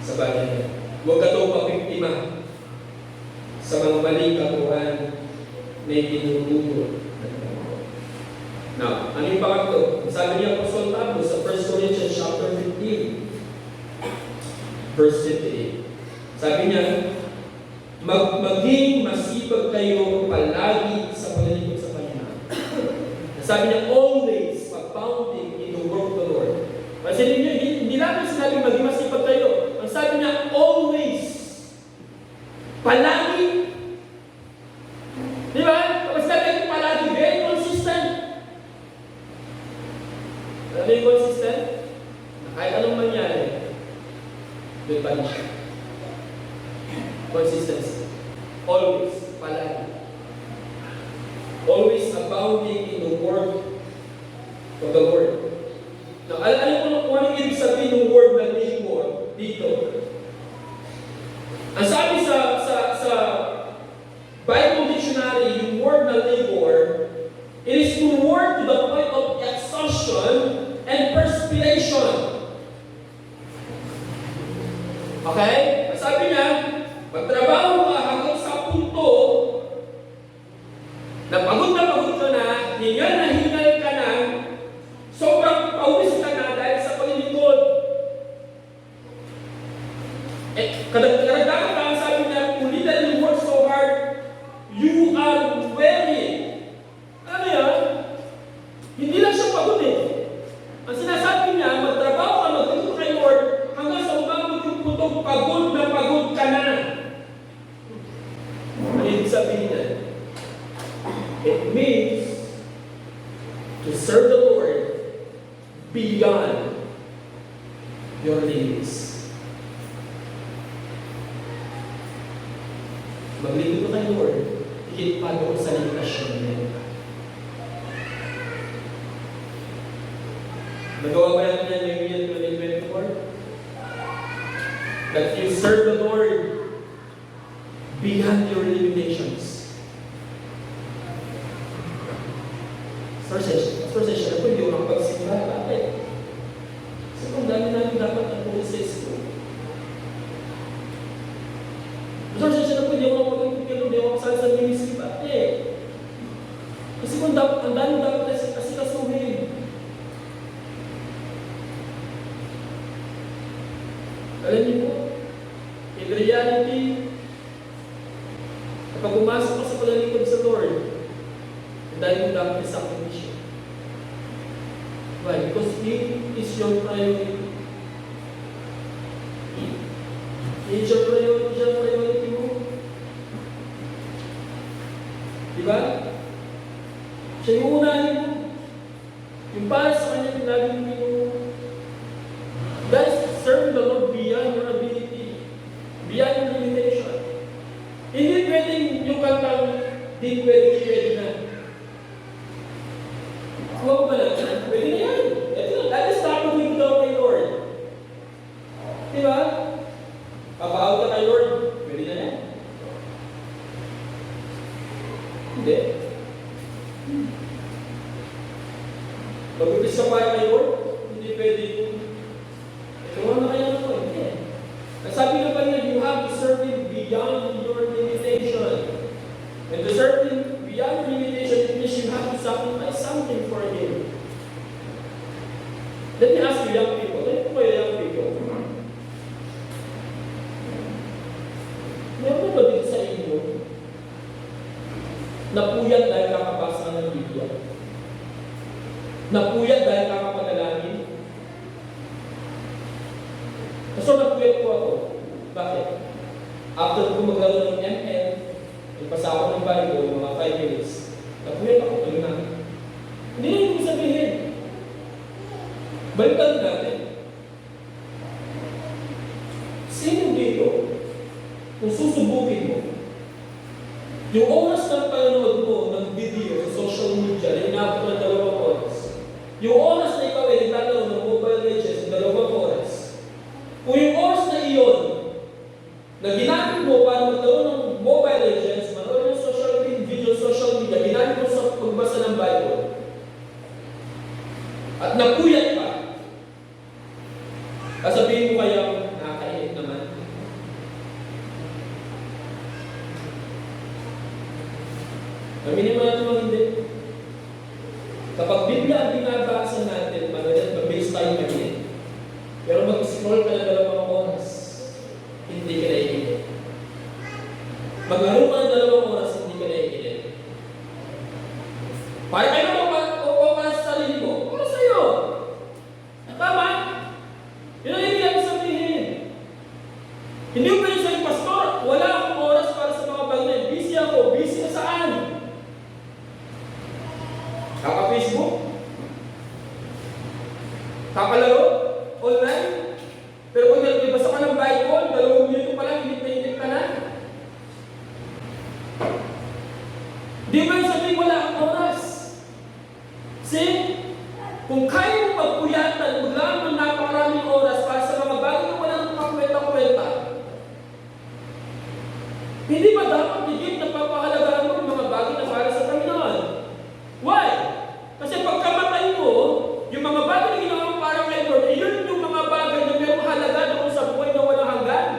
[SPEAKER 1] sa bagay niya, huwag ka itong mapiktima sa mga maling katuan na itinuturo. Now, ano yung pangatlo? Sabi niya Apostol Pablo sa 1 Corinthians chapter 15, verse 58. Sabi niya, maging masipag kayo palagi sa paglilingkod sa Panginoon. Sabi niya, always abounding in the work of the Lord. Kasi hindi lang sinabi maging masipag kayo. Ang sabi niya, always. Palagi. Di ba? Kapag sabi niya palagi, very consistent. Alam mo yung consistent? Kahit anong mangyari, doon pa rin siya. Consistency. Always, palagi. Always abounding in the word of the Lord. Now, alam mo kung anong ibig sabihin ng word na labor dito. Ang sabi sa Bible Dictionary, yung word na labor, it is to work to the point of exhaustion and perspiration. Okay? Sabi niya, magtrabaho ka hanggang sa punto na pagod ka na, hingal ka na, sobrang pawis ka na dahil sa paglilingkod. Kadagdagan pa ang sabi niya, you literally work so hard, you are weary. Ano yan? Hindi lang siya pagod eh. Ang sinasabi niya, magtrabaho ka, magtrabaho kay Lord, hanggang sa umabot yung puntong pagod na pagod ka na. Ano ibig sabihin niya? It means to serve the Lord beyond your limits. Maglingkod ka kay Lord, higit pa doon sa limitasyon niya. Nagawa ba natin yan yung year 2024? That you serve the Lord beyond your limitations. Pastor Session, ako hindi ko makapagsimba. Bakit? Kasi kung dami namin dapat ang process ko. Pastor Session, ako hindi ko makapagsimba. Hindi ako makasali sa ministry. Bakit? Kasi kung ang dami dapat kasi kasuhin. Alam niyo po, in reality, kapag pumasok ka sa paglilingkod sa Lord, dahil mo dapat sa sakripisyo. Why? Because He is your priority. He is your priority mo. Diba? Siya yung unahin mo. Yung para sa kanya, yung laging mo. That is serving the Lord beyond your ability, beyond your limitation. Hindi pwedeng yung kantang, di pwede na. Huwag ba na? Pwede na yan. That is not what we do kay Lord. Diba? Papaawag ka kay Lord, pwede na yan. Hindi. Pag-upis ka para kay Lord, hindi pwede yung na kaya na po. Hindi. Sabi ng napuyat dahil kakabasa ng Biblia. Napuyat dahil kakapanalangin. So napuyat po ako. Bakit? After ko magkaroon ng ML, nagpasa ako ng Bible, mga 5 minutes, napuyat ako, tuloy na. Hindi na yung sabihin. Balikan natin. Sino dito, kung susubukin mo, yung oras ng panonood mo ng video sa social media na inabot ng 2 oras, yung oras na ikaw ay naglalaro ng Mobile Legends ng 2 oras, kung yung oras na iyon na ginamit mo para magkaroon ng Mobile Legends, manood ng social video, social media, ginamit mo sa pagbasa ng Bible, at napuyat ka, sasabihin mo kaya, nakakainit naman. Aminin mo natin mga hindi. Kapag Biblia ang binabasa natin, mag-base tayo mag-init. Pero mag-scroll ka ng 2 oras, hindi ka naiinit. Maglaro ka ng 2 oras, hindi ka naiinit. Para kayo o para sa sarili mo, para sa'yo. Tama? Yun ang ibig sabihin. Hindi ko pwede sa'yo, Pastor, wala akong oras para sa mga bagay. Busy ako. Busy ka saan? Kaka-Facebook? Kakalaro? Online? Pero kung nagbasa ka ng Bible, 2 minuto pa lang, init ka na. Di ba yung sabihin, wala akong oras? See? Kung kaya mo pagpuyatan, maglaan ng napakaraming oras para sa mga bagay na walang kakwenta-kwenta, hindi ba dapat higit na papahalagaan mo yung mga bagay na para sa Panginoon? Why? Kasi pagkamatay mo, yung mga bagay na ginawa mo para kay Lord, yun yung mga bagay na may mahalaga doon sa buhay na walang hanggan.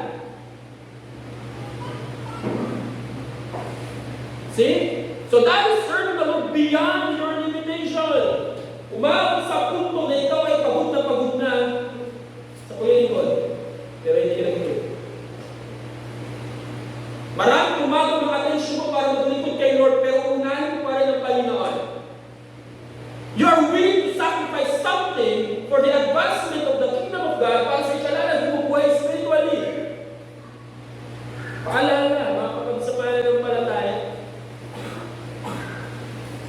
[SPEAKER 1] See? So that is serving the Lord beyond your limitation. Umabot sa punto na ikaw ay pagod na sa kuya-lingkod. Pero hindi ka nagtulog. Maraming umagaw ng atensyon mo para maglingkod kay Lord, pero unahin mo pa rin ang Panginoon. You are willing to sacrifice something for the advancement of the kingdom of God para sa ikalalan mo buhay spiritually. Paalala, mga kapag-sapayan ng palataya,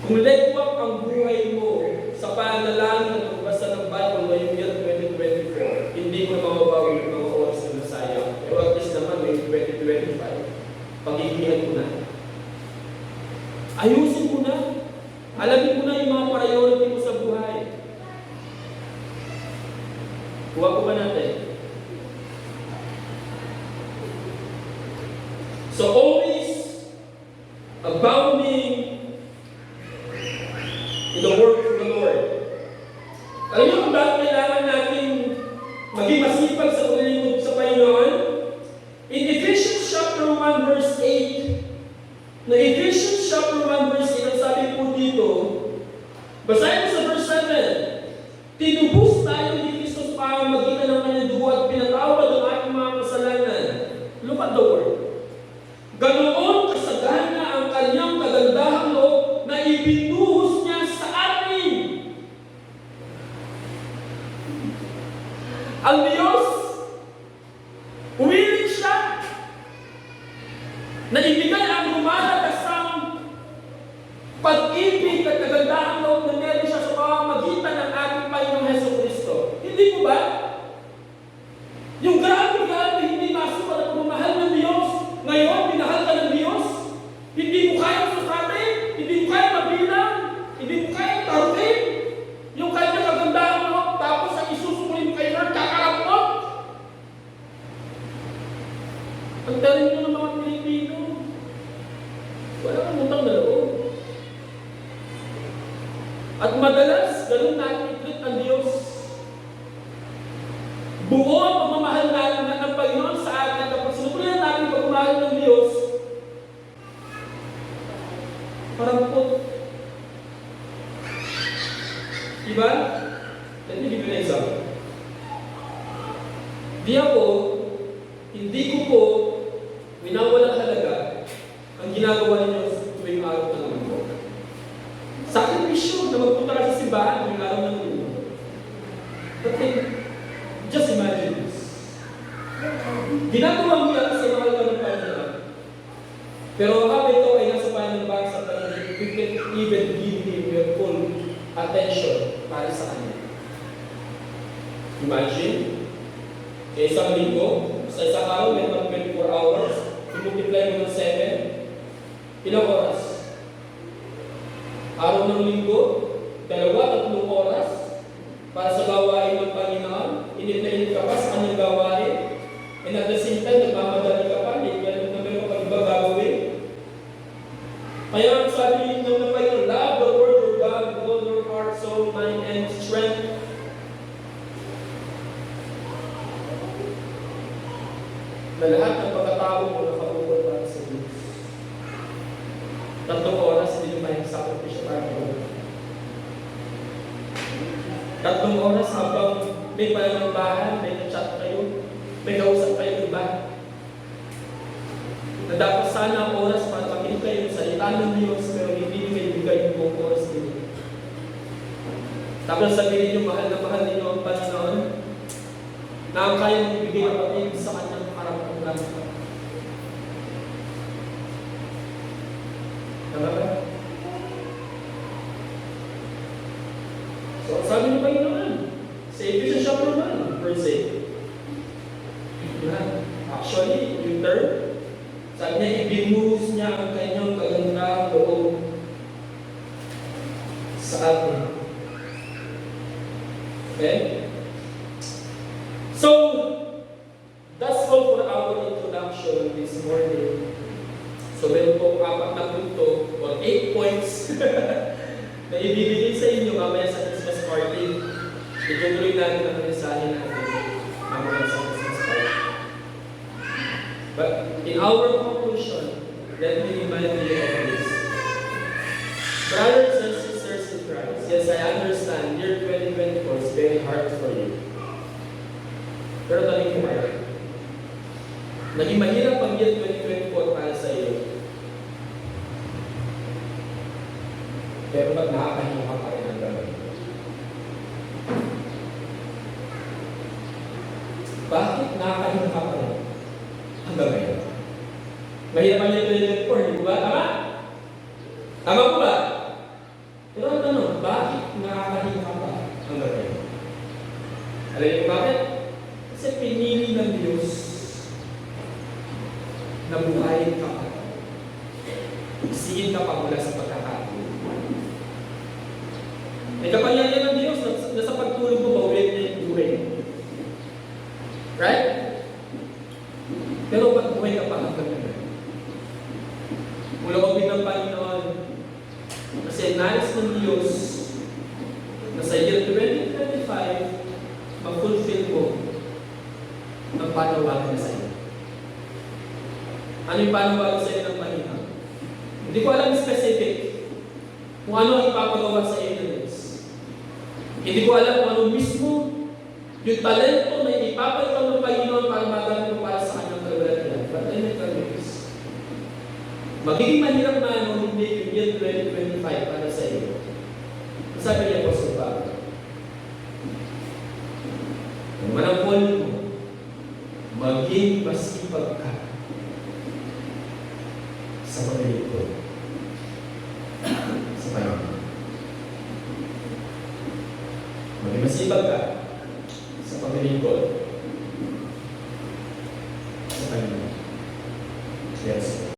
[SPEAKER 1] kung legwak ang buhay mo sa panalangin at pagbasa ng Bible ngayong year 2024, hindi mo mababawi yung mga oras na nasayang. Pero at least naman ngayong 2025, pagigilihan mo na. Ayusin mo na. Alamin mo na yung mga priority mo sa buhay. Kuha ko ba natin? So always abounding in the work of the Lord. Alam niyo kung bakit kailangan natin maging masipag sa paglilingkod sa Panginoon? In Ephesians chapter 1 verse 8, na Ephesians chapter 1 verse 8, ang sabi po dito, basahin mo sa verse 7, tinubos tayo ni Kristo sa pamamagitan ng kanyang dugo at pinatawad ang ating mga kasalanan. Look at the word. Ganoon kasagana ang kanyang kagandahang loob na ibinuhos niya sa atin. Ang Diyos, umiling siya na ibigay ang lumalagasang pag-ibig at kagandahang loob na meron siya sa pamamagitan ng ating Panginoong Jesucristo. Hindi po ba? Yung grabe hindi masukat at pagmamahal ng Diyos. Ngayon, minahal ka ng Diyos. Hindi mo kaya susatin, hindi mo kaya mabilang, hindi mo kaya tarutin. Yung kanya kagandahang loob, tapos ang isusumulin mo kay Lord, kakarapot. Ang tarin nyo ng mga Pilipino, wala kang utang na loob. At madalas, ganun natin i-treat ang Diyos. Buo ang pagmamahal natin ng Panginoon sa atin. Kapag sinukulihan natin pagmamahal ng Diyos, parang po. Diba? Let me give you an example. Hindi ko po winawalang halaga ang ginagawa ninyo tuwing araw ng linggo. Ginagawa mo yan kasi mahal ka ng Panginoon. Pero kapag ito ay nasa panibag sa Panginoon, you can even give Him your full attention para sa Kanya. Imagine, sa isang linggo, sa isang araw, may 24 hours, i-multiply mo ng 7, ilang oras? Araw ng linggo, 2-3 oras para sa gawain ng Panginoon, init ka pa sa kanyang gawain, and at the same time, nagmamadali ka pa, hindi ka na meron pag iba gagawin. Kaya sabi ng Panginoon, love the Lord your God with all your heart, soul, mind, and strength. Na lahat ng pagkatao mo nakaukol para sa Diyos. 3 oras, hindi naman yung sakripisyo para mo. 3 oras habang may panambahan, may chat kayo, may kausap kayo iba. Na dapat sana ang oras para makinig kayo sa salita ng Diyos, pero hindi nyo may bigay yung buong oras din. Tapos sabihin nyo, mahal na mahal ninyo ang Panginoon, na ang kaya mong ibigay ang pag-ibig sa Kanyang karamdaman lang. Tama ba? So, sabi ng Panginoon, sa Ephesians chapter 1, verse 8. Actually, yung third, sabi niya, ibinuhos niya ang kanyang kagandahang loob sa atin. Okay? So, that's all for our introduction this morning. So, meron po 4 na punto, or 8 points, na ibibigay sa inyo mamaya sa Christmas party. Itutuloy natin ang mensahe natin mamaya sa Christmas party. But in our conclusion, let me remind you of this. Brothers and sisters in Christ, yes, I understand year 2024 is very hard for you. Pero tanong ko kayo, naging mahirap ang year 2024 para sa iyo. Pero ba't nakakahinga pa rin ang gano'n? Bakit nakakahinga pa rin hanggang ngayon? Mahirap ang year 2024, di ba? Tama? Tama po ba? Pero ang tanong, bakit nakakahinga pa hanggang ngayon? Alam niyo bakit? Kasi pinili ng Diyos na buhayin ka pa. Isiin ka pa mula sa pagkakataon. May kapangyarihan ng Diyos na sa pagtulog mo, maulit na yung buhay. Right? Pero ba't buhay ka pa hanggang ngayon? Ulawin ng Panginoon. Kasi nais ng Diyos na sa year 2025, mag-fulfill mo ang panawagan na sa iyo. Ano yung panawagan sa iyo ng Panginoon? Hindi ko alam specific kung ano ang ipapagawa sa iyo ng Diyos. Hindi ko alam kung ano mismo yung talento na ipapagawa ng Panginoon para magamit mo para sa kanyang kalwalatian. But I make a promise. Magiging mahirap na hindi yung year 2025 para sa iyo. Sabi niya po sa Pablo, kung manangkol mo, maging masipag ka sa paglilingkod sa Panginoon. Maging masipag ka sa paglilingkod sa Panginoon. Yes.